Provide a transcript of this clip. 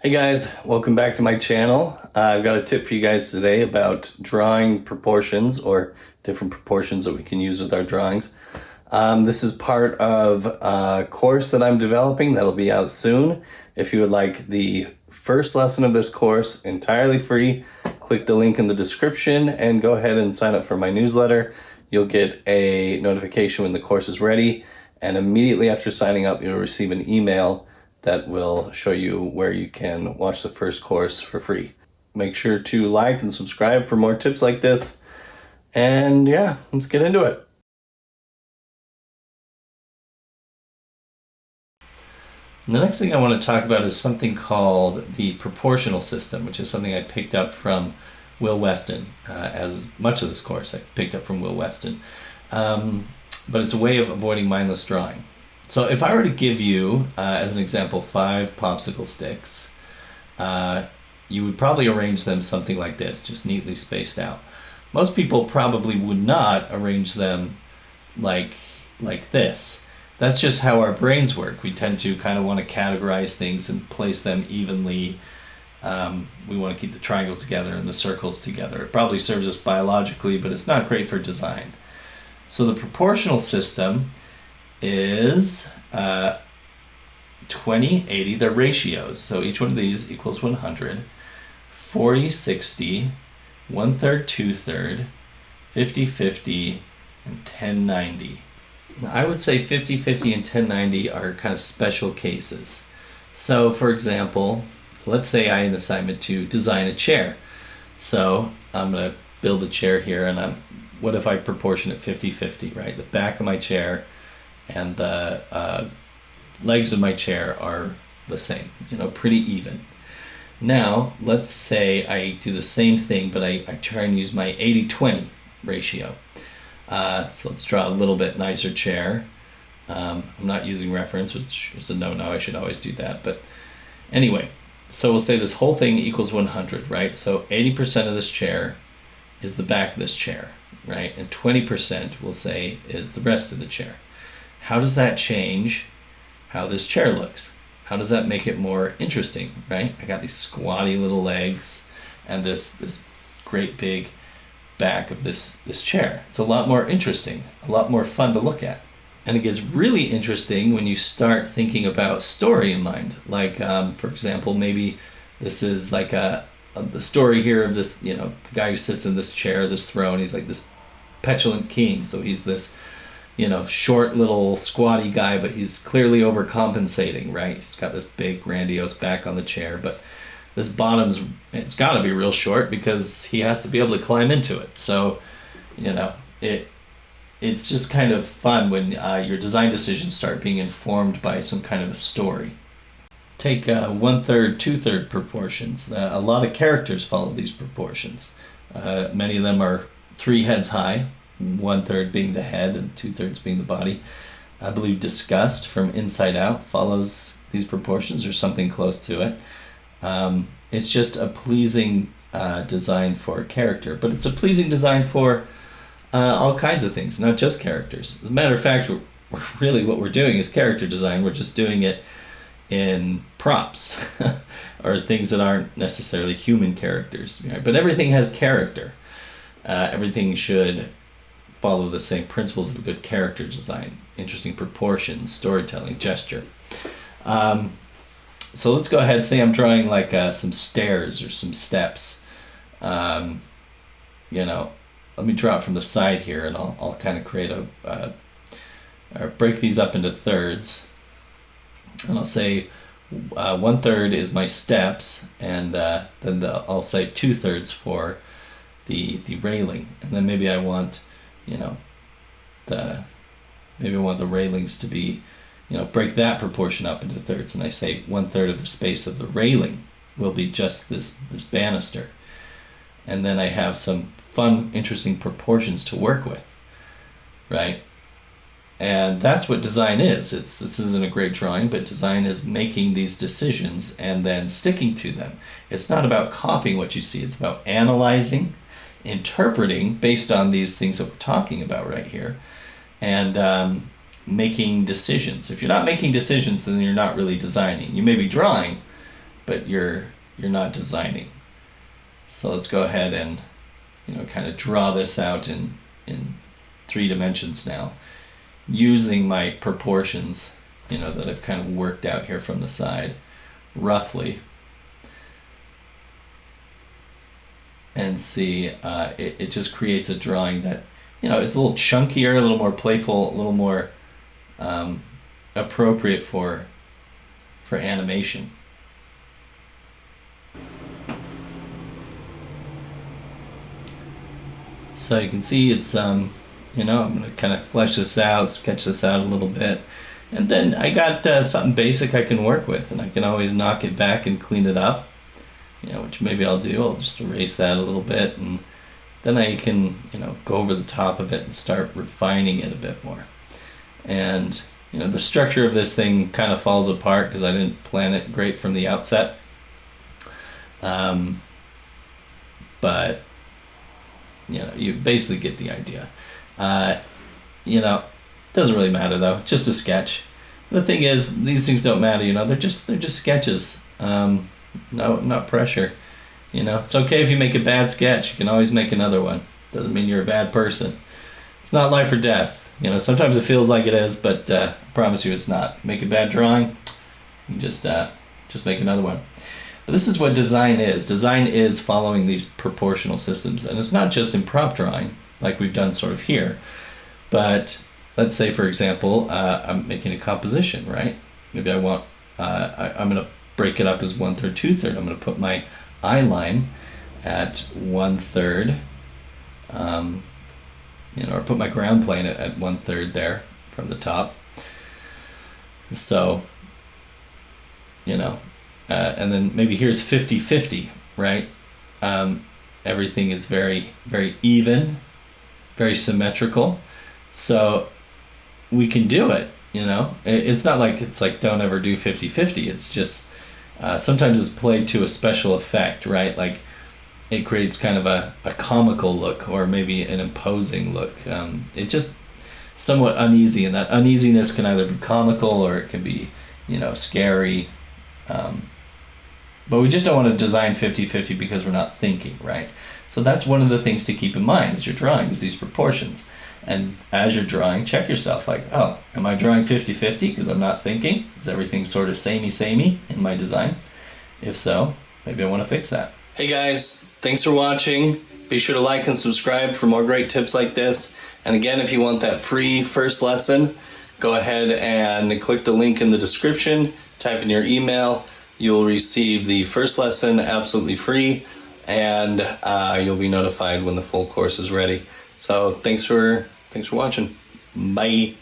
Hey guys, welcome back to my channel. I've got a tip for you guys today about drawing proportions or different proportions that we can use with our drawings. This is part of a course that I'm developing that'll be out soon. If you would like the first lesson of this course entirely free, click the link in the description and go ahead and sign up for my newsletter. You'll get a notification when the course is ready, and immediately after signing up, you'll receive an email that will show you where you can watch the first course for free. Make sure to like and subscribe for more tips like this. And yeah, let's get into it. And the next thing I want to talk about is something called the proportional system, which is something I picked up from Will Weston. As much of this course I picked up from Will Weston. But it's a way of avoiding mindless drawing. So if I were to give you, as an example, 5 popsicle sticks, you would probably arrange them something like this, just neatly spaced out. Most people probably would not arrange them like this. That's just how our brains work. We tend to kind of want to categorize things and place them evenly. We want to keep the triangles together and the circles together. It probably serves us biologically, but it's not great for design. So the proportional system is 20, 80, they're ratios. So each one of these equals 100, 40, 60, 1/3, 2/3, 50, 50, and 10, 90. I would say 50, 50, and 10, 90 are kind of special cases. So for example, let's say I had an assignment to design a chair. So I'm going to build a chair here, and what if I proportion it 50, 50, right? The back of my chair and the legs of my chair are the same, pretty even. Now, let's say I do the same thing, but I try and use my 80-20 ratio. So let's draw a little bit nicer chair. I'm not using reference, which is a no-no. I should always do that. But anyway, so we'll say this whole thing equals 100, right? So 80% of this chair is the back of this chair, right? And 20% we'll say is the rest of the chair. How does that change how this chair looks? How does that make it more interesting, right? I got these squatty little legs and this great big back of this chair. It's a lot more interesting, a lot more fun to look at. And it gets really interesting when you start thinking about story in mind. Like, for example, maybe this is like the story here of this, the guy who sits in this chair, this throne. He's like this petulant king. So he's this short little squatty guy, but he's clearly overcompensating, right? He's got this big grandiose back on the chair, but this bottom's, it's got to be real short because he has to be able to climb into it. So, it's just kind of fun when your design decisions start being informed by some kind of a story. Take 1/3, 2/3 proportions. A lot of characters follow these proportions. Many of them are 3 heads high, 1/3 being the head and 2/3 being the body. I believe Disgust from Inside Out follows these proportions or something close to it. It's just a pleasing design for character, but it's a pleasing design for all kinds of things, not just characters. As a matter of fact, really what we're doing is character design. We're just doing it in props or things that aren't necessarily human characters, right? But everything has character. Everything should follow the same principles of a good character design: interesting proportions, storytelling, gesture. So let's go ahead, say I'm drawing like some stairs or some steps. Let me draw it from the side here, and I'll kind of create or break these up into thirds. And I'll say 1/3 is my steps, and then I'll say 2/3 for the railing, and then maybe I want the railings to be, break that proportion up into thirds, and I say 1/3 of the space of the railing will be just this banister, and then I have some fun, interesting proportions to work with, right? And that's what design is. This isn't a great drawing, but design is making these decisions and then sticking to them. It's not about copying what you see. It's about analyzing, interpreting based on these things that we're talking about right here, and making decisions. If you're not making decisions, then you're not really designing. You may be drawing, but you're not designing. So let's go ahead and, kind of draw this out in 3 dimensions now, using my proportions, that I've kind of worked out here from the side, roughly. And see, it just creates a drawing that, it's a little chunkier, a little more playful, a little more appropriate for animation. So you can see it's, I'm going to kind of flesh this out, sketch this out a little bit. And then I got something basic I can work with, and I can always knock it back and clean it up, which maybe I'll do. I'll just erase that a little bit, and then I can, go over the top of it and start refining it a bit more. And, the structure of this thing kind of falls apart because I didn't plan it great from the outset. But you basically get the idea. Doesn't really matter though, just a sketch. The thing is, these things don't matter, they're just sketches. No, not pressure. It's okay if you make a bad sketch, you can always make another one. Doesn't mean you're a bad person. It's not life or death. Sometimes it feels like it is, but I promise you it's not. Make a bad drawing, you just make another one. But this is what design is. Design is following these proportional systems, and it's not just in prop drawing, like we've done sort of here, but let's say, for example, I'm making a composition, right? Maybe I want, I'm going to break it up as 1/3, 2/3. I'm going to put my eye line at 1/3, or put my ground plane at 1/3 there from the top. So, and then maybe here's 50-50, right? Everything is very, very even, very symmetrical. So we can do it, It's not like it's like don't ever do 50-50. It's just sometimes it's played to a special effect, right? Like it creates kind of a comical look or maybe an imposing look. It's just somewhat uneasy, and that uneasiness can either be comical or it can be, scary. But we just don't want to design 50-50 because we're not thinking, right? So that's one of the things to keep in mind as you're drawing, is these proportions. And as you're drawing, check yourself, like, oh, am I drawing 50-50 because I'm not thinking? Is everything sort of samey in my design? If so, maybe I want to fix that. Hey guys, thanks for watching. Be sure to like and subscribe for more great tips like this. And again, if you want that free first lesson, go ahead and click the link in the description, type in your email. You'll receive the first lesson absolutely free, and you'll be notified when the full course is ready. So thanks for watching. Bye.